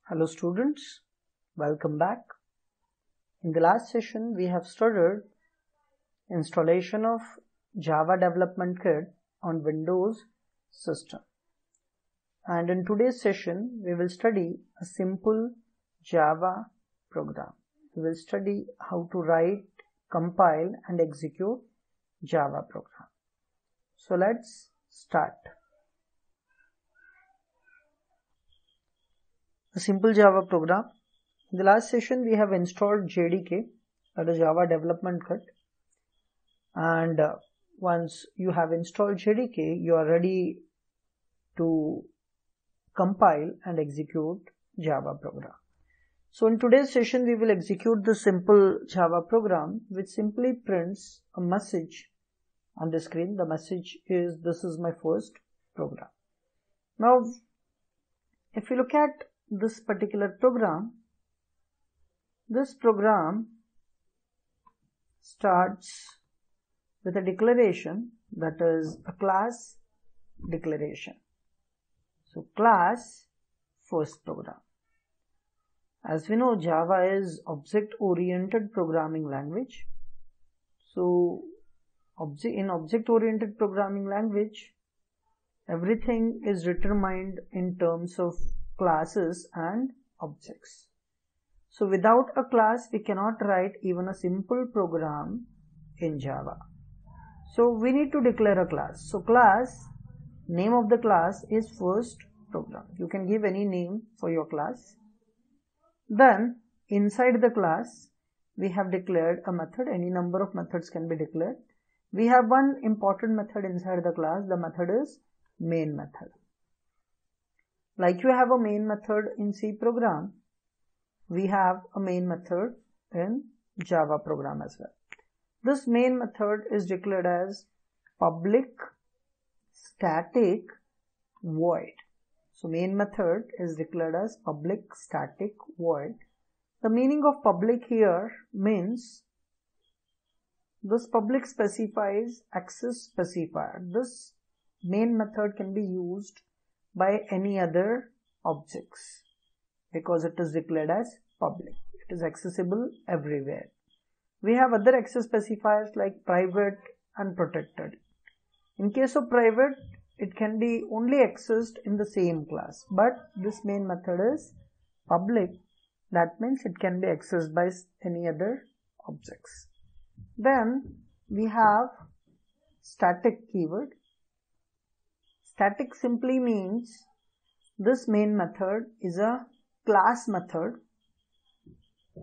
Hello students, welcome back. In the last session we have studied installation of Java Development Kit on Windows system. And in today's session we will study a simple Java program. We will study how to write, compile and execute Java program. So let's start. A simple Java program. In the last session we have installed JDK, that is Java Development Kit, and once you have installed JDK you are ready to compile and execute Java program. So in today's session we will execute the simple Java program which simply prints a message on the screen. The message is, this is my first program. Now if you look at this particular program, this program starts with a declaration, that is a class declaration. So class first program. As we know, Java is object-oriented programming language. So in object-oriented programming language, everything is determined in terms of classes and objects. So without a class we cannot write even a simple program in Java. So we need to declare a class. So class, name of the class is first program. You can give any name for your class. Then inside the class we have declared a method. Any number of methods can be declared. We have one important method inside the class. The method is main method. Like you have a main method in C program, we have a main method in Java program as well. This main method is declared as public static void. So main method is declared as public static void. The meaning of public here means this public specifies access specifier. This main method can be used by any other objects because it is declared as public. It is accessible everywhere. We have other access specifiers like private and protected. In case of private, it can be only accessed in the same class, but this main method is public. That means it can be accessed by any other objects. Then we have static keyword. Static simply means this main method is a class method.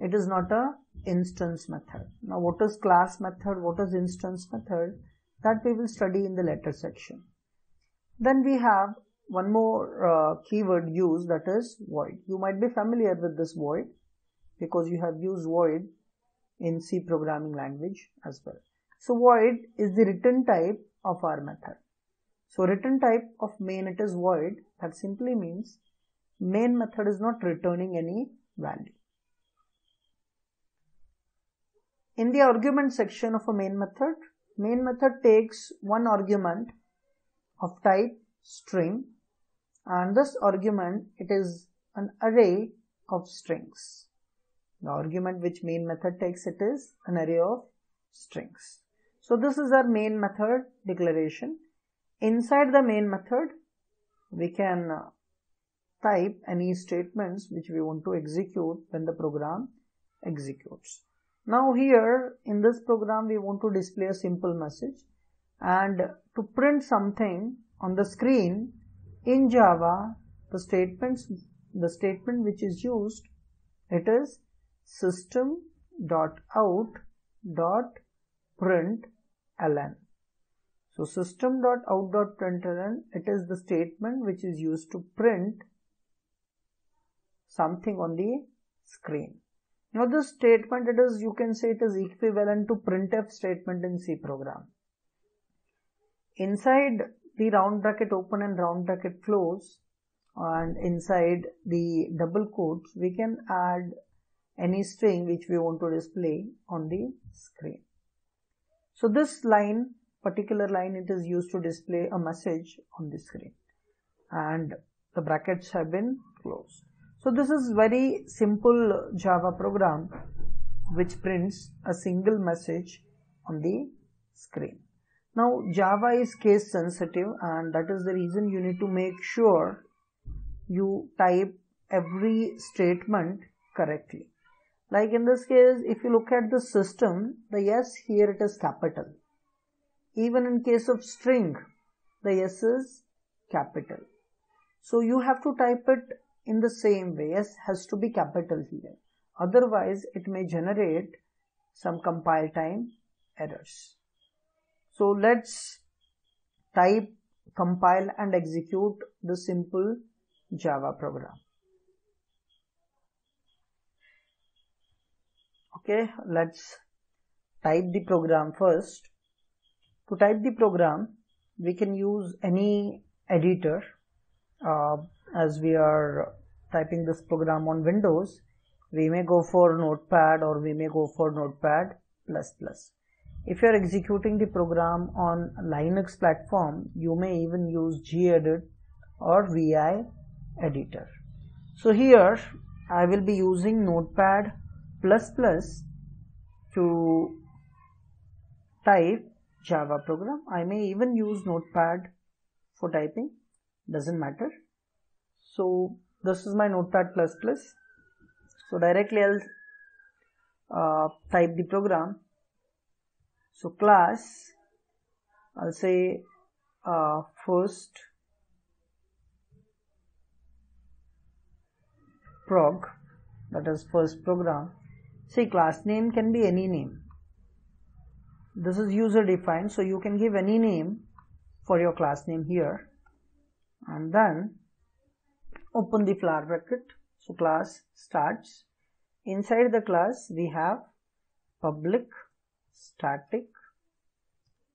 It is not a instance method. Now what is class method, what is instance method, that we will study in the later section. Then we have one more keyword used, that is void. You might be familiar with this void because you have used void in C programming language as well. So void is the return type of our method. So return type of main, it is void. That simply means main method is not returning any value. In the argument section of a main method takes one argument of type string, and this argument, it is an array of strings. The argument which main method takes, it is an array of strings. So this is our main method declaration. Inside the main method we can type any statements which we want to execute when the program executes. Now here in this program we want to display a simple message, and to print something on the screen in Java, the statement which is used, it is system.out.println. So system.out.println, it is the statement which is used to print something on the screen. Now this statement, it is, you can say it is equivalent to printf statement in C program. Inside the round bracket open and round bracket close, and inside the double quotes we can add any string which we want to display on the screen. So this line, particular line, it is used to display a message on the screen, and the brackets have been closed. So this is very simple Java program which prints a single message on the screen. Now Java is case sensitive, and that is the reason you need to make sure you type every statement correctly. Like in this case, if you look at the system, the yes here it is capital. Even in case of string, the yes is capital. So you have to type it in the same way. Yes has to be capital here. Otherwise, it may generate some compile time errors. So let's type, compile and execute the simple Java program. Okay, let's type the program first. To type the program, we can use any editor. As we are typing this program on Windows, we may go for Notepad or we may go for Notepad++. If you are executing the program on Linux platform, you may even use gedit or vi editor. So here I will be using Notepad++ to type Java program. I may even use Notepad for typing, doesn't matter. So this is my Notepad++. So directly I'll type the program. So class, I'll say first prog, that is first program. See, class name can be any name. This is user defined, so you can give any name for your class name here, and then open the flower bracket. So class starts. Inside the class we have public static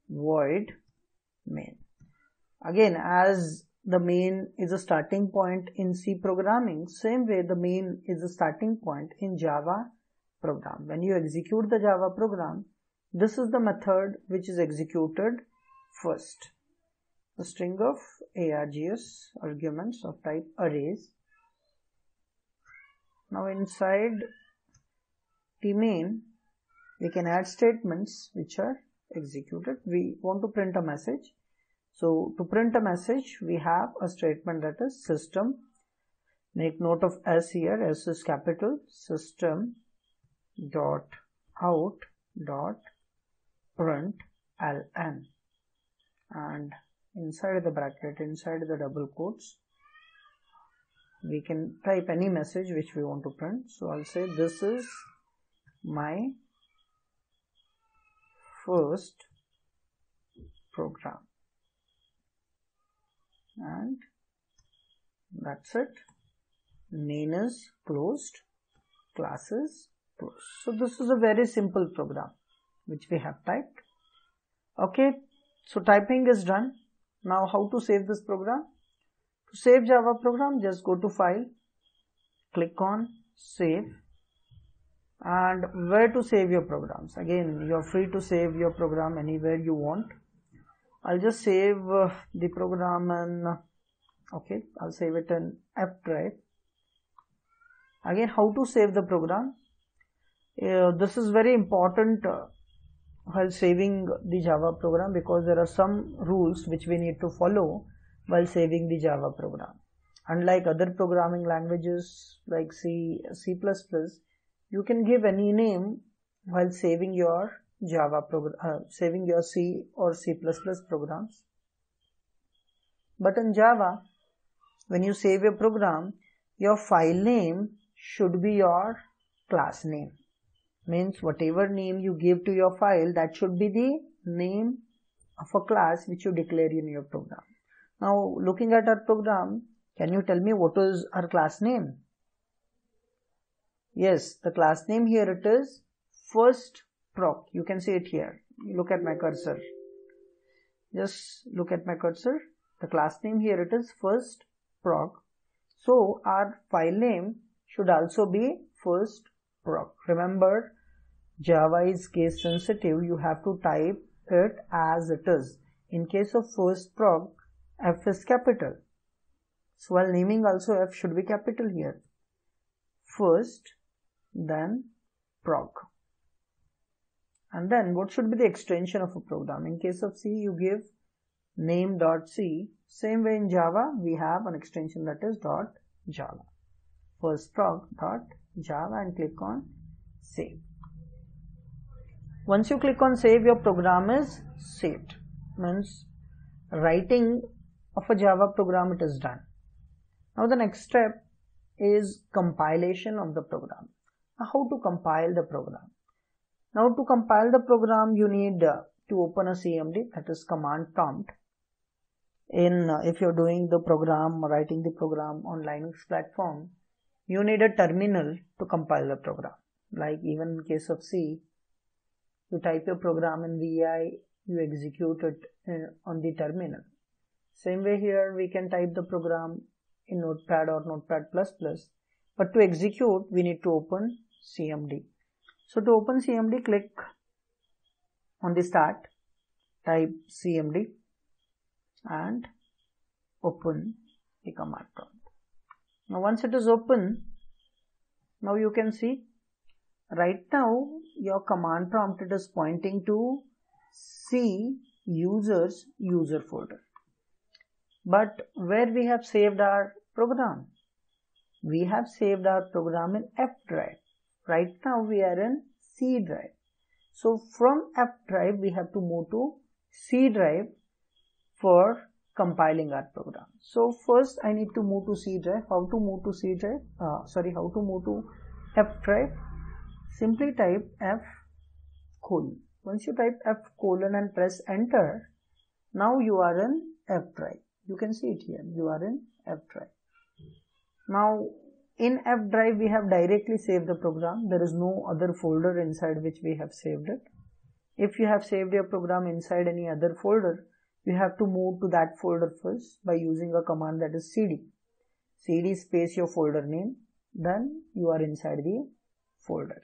void main. Again, as the main is a starting point in C programming, same way the main is a starting point in Java program. When you execute the Java program, this is the method which is executed first. A string of args arguments of type arrays. Now inside the main, we can add statements which are executed. We want to print a message. So to print a message, we have a statement that is system. Make note of S here. S is capital. System dot out dot print ln, and inside the bracket, inside the double quotes, we can type any message which we want to print. So I'll say this is my first program, and that's it. Main is closed, class is closed. So this is a very simple program which we have typed. Okay, so typing is done. Now how to save this program? To save Java program, just go to file, click on save, and where to save your programs. Again, you are free to save your program anywhere you want. I'll just save the program in, okay, I'll save it in F drive. Again, how to save the program? This is very important while saving the Java program, because there are some rules which we need to follow while saving the Java program. Unlike other programming languages like C, C++, you can give any name while saving your Java program, saving your C or C++ programs. But in Java, when you save your program, your file name should be your class name. Means whatever name you give to your file, that should be the name of a class which you declare in your program. Now looking at our program, can you tell me what is our class name? Yes, the class name here it is first proc. You can see it here. Look at my cursor. Just look at my cursor. The class name here it is first proc. So our file name should also be first proc. Remember, Java is case sensitive. You have to type it as it is. In case of first proc, F is capital. So while naming also, F should be capital here. first, then prog. And then what should be the extension of a program? In case of C, you give name.c. Same way in Java, we have an extension that is .java. First prog.java and click on save. Once you click on save, your program is saved. Means writing of a Java program, it is done. Now the next step is compilation of the program. Now how to compile the program? Now to compile the program, you need to open a CMD, that is command prompt. If you're doing the program, writing the program on Linux platform, you need a terminal to compile the program. Like even in case of C, you type your program in VI, you execute it on the terminal. Same way here, we can type the program in Notepad or Notepad++, but to execute, we need to open CMD. So to open CMD, click on the start, type CMD and open the command prompt. Now once it is open, now you can see right now your command prompt, it is pointing to C users user folder. But where we have saved our program? We have saved our program in F drive. Right now we are in C drive. So from F drive we have to move to C drive for compiling our program. So first I need to move to C drive. How to move to C drive? How to move to F drive? Simply type F:. Once you type F:, and press enter, now you are in F drive. You can see it here. You are in F drive. Now in F drive we have directly saved the program. There is no other folder inside which we have saved it. If you have saved your program inside any other folder, you have to move to that folder first by using a command that is cd. cd space your folder name, then you are inside the folder.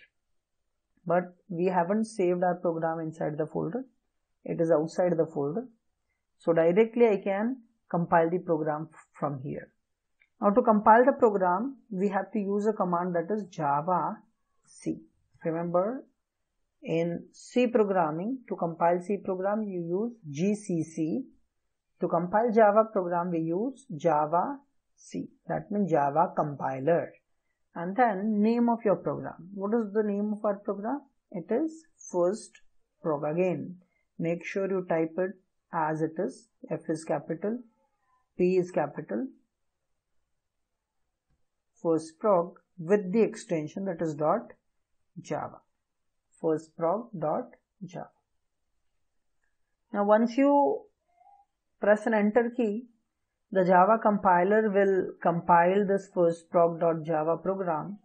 But we haven't saved our program inside the folder. It is outside the folder. So directly I can compile the program from here. Now to compile the program, we have to use a command that is javac. Remember, in C programming, to compile C program, you use GCC. To compile Java program, we use javac. That means Java compiler. And then name of your program. What is the name of our program? It is first prog again. Make sure you type it as it is. F is capital, P is capital. First prog with the extension that is .java. First prog.java. Now once you press an enter key, the Java compiler will compile this first prog.java program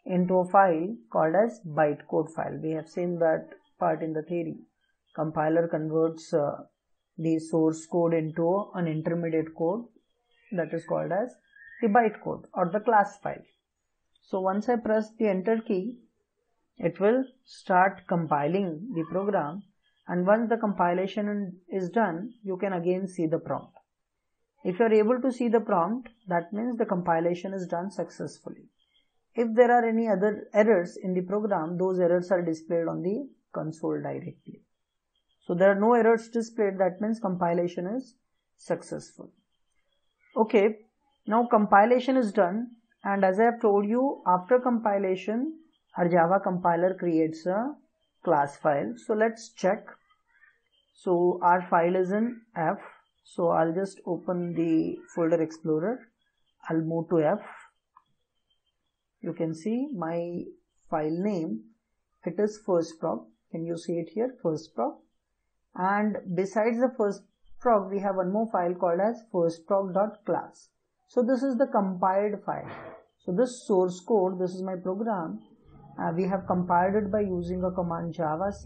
into a file called as bytecode file. We have seen that part in the theory. Compiler converts the source code into an intermediate code that is called as the bytecode or the class file. So once I press the enter key, it will start compiling the program, and once the compilation is done, you can again see the prompt. If you are able to see the prompt, that means the compilation is done successfully. If there are any other errors in the program, those errors are displayed on the console directly. So there are no errors displayed, that means compilation is successful. Okay. Now compilation is done, and as I have told you, after compilation our Java compiler creates a class file. So let's check. So our file is in F. So I'll just open the folder explorer. I'll move to F. You can see my file name. It is first prog. Can you see it here? First prog. And besides the first prog, we have one more file called as firstprog.class. So this is the compiled file. So this source code, this is my program. We have compiled it by using a command javac,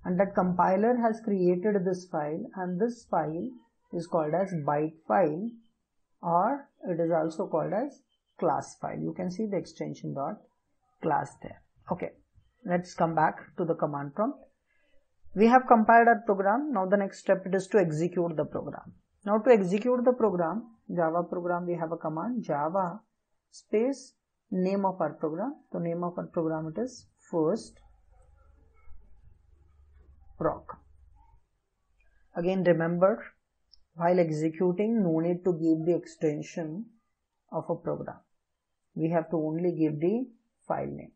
and that compiler has created this file, and this file is called as byte file, or it is also called as class file. You can see the extension .class there. Okay, let's come back to the command prompt. We have compiled our program. Now the next step is to execute the program. Now to execute the program, Java program, we have a command java space name of our program. The name of our program, it is first proc. Again, remember, while executing, no need to give the extension of a program. We have to only give the file name.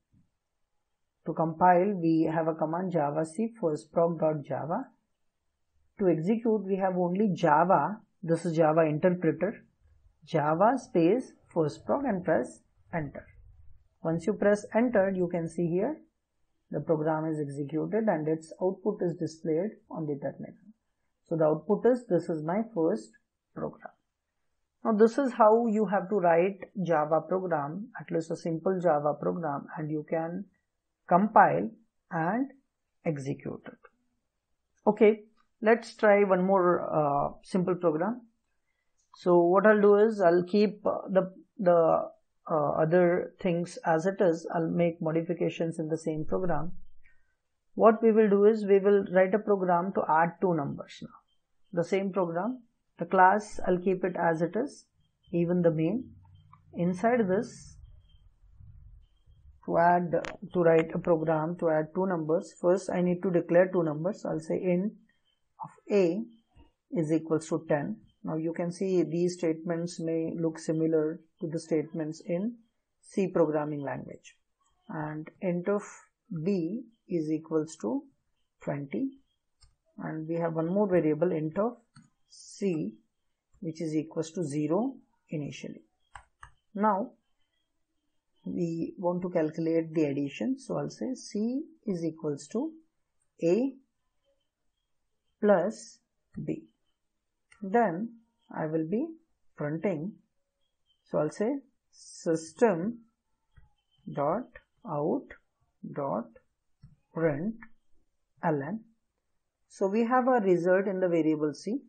To compile, we have a command javac firstproc.java. To execute, we have only Java, this is Java interpreter, Java space firstproc and press enter. Once you press enter, you can see here the program is executed and its output is displayed on the terminal. So the output is, this is my first program. Now this is how you have to write Java program, at least a simple Java program, and you can compile and execute it. Okay, let's try one more simple program. So what I'll do is I'll keep the other things as it is. I'll make modifications in the same program. What we will do is we will write a program to add two numbers now. The same program, the class, I'll keep it as it is, even the main. Inside this, to write a program to add two numbers, first I need to declare two numbers. I'll say int of a is equals to 10. Now you can see these statements may look similar to the statements in C programming language. And int of b is equals to 20. And we have one more variable, int of c, which is equals to 0 initially. Now we want to calculate the addition, so I'll say c is equals to a plus b. Then I will be printing, so I'll say system dot out dot print ln. So we have a result in the variable c.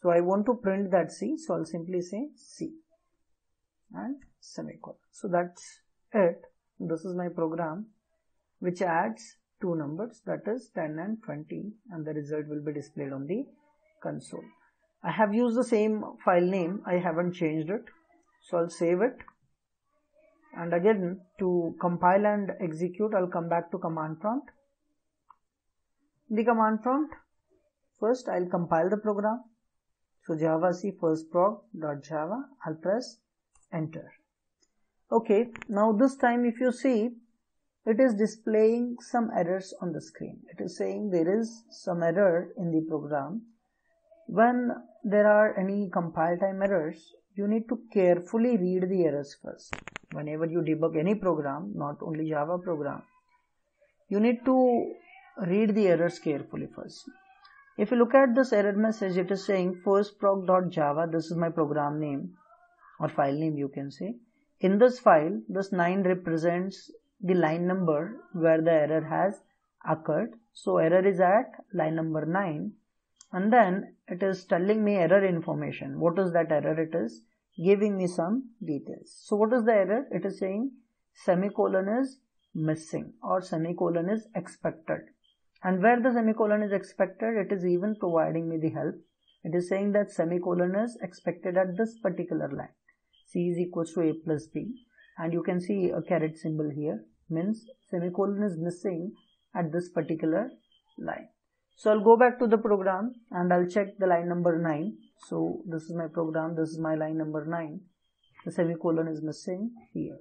So I want to print that c, so I'll simply say c and semicolon. So that's it. This is my program which adds two numbers, that is 10 and 20, and the result will be displayed on the console. I have used the same file name, I haven't changed it, so I'll save it. And again, to compile and execute, I'll come back to command prompt. The command prompt, first I'll compile the program. So javac firstproc.java, I'll press enter. Okay, now this time if you see, it is displaying some errors on the screen. It is saying there is some error in the program. When there are any compile time errors, you need to carefully read the errors first. Whenever you debug any program, not only Java program, you need to read the errors carefully first. If you look at this error message, it is saying firstproc.java, this is my program name or file name you can say. In this file, this 9 represents the line number where the error has occurred. So error is at line number 9, and then it is telling me error information. What is that error? It is giving me some details. So what is the error? It is saying semicolon is missing or semicolon is expected. And where the semicolon is expected, it is even providing me the help. It is saying that semicolon is expected at this particular line. C is equals to a plus b. And you can see a caret symbol here, means semicolon is missing at this particular line. So I'll go back to the program and I'll check the line number 9. So this is my program, this is my line number 9. The semicolon is missing here.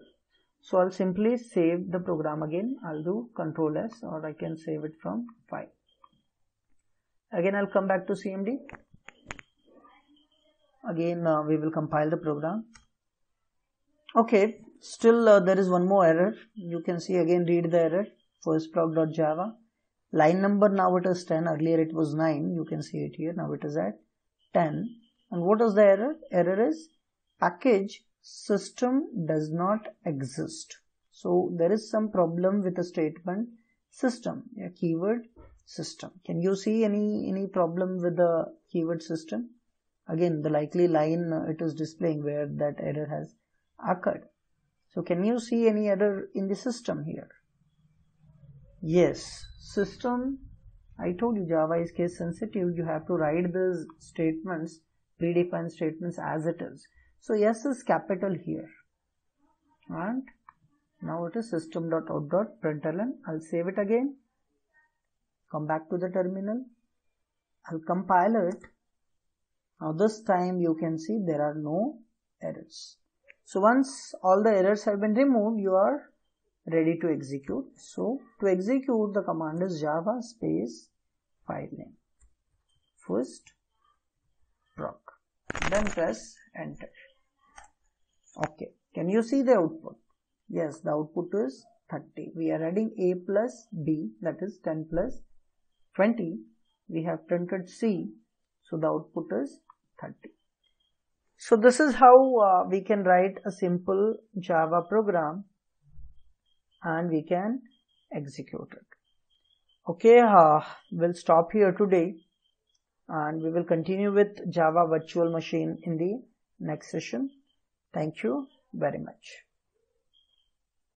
So I'll simply save the program again. I'll do Ctrl S, or I can save it from file. Again I'll come back to CMD. Again we will compile the program. Okay, still there is one more error. You can see, again read the error, firstproc.java. Line number now it is 10, earlier it was 9, you can see it here, now it is at 10. And what is the error? Error is package system does not exist. So there is some problem with the statement system, a keyword system. Can you see any problem with the keyword system? Again, the likely line it is displaying where that error has occurred. So can you see any error in the system here? Yes, system, I told you Java is case sensitive. You have to write these statements, predefined statements as it is. So S is capital here and Now it is system.out.println. I'll save it again. Come back to the terminal. I'll compile it. Now this time you can see there are no errors. So once all the errors have been removed, you are ready to execute. So to execute, the command is java space file name first proc. Then press enter. Okay. Can you see the output? Yes, the output is 30. We are adding a plus b, that is 10 plus 20. We have printed c, so the output is 30. So this is how we can write a simple Java program and we can execute it. Okay, we'll stop here today and we will continue with Java Virtual Machine in the next session. Thank you very much.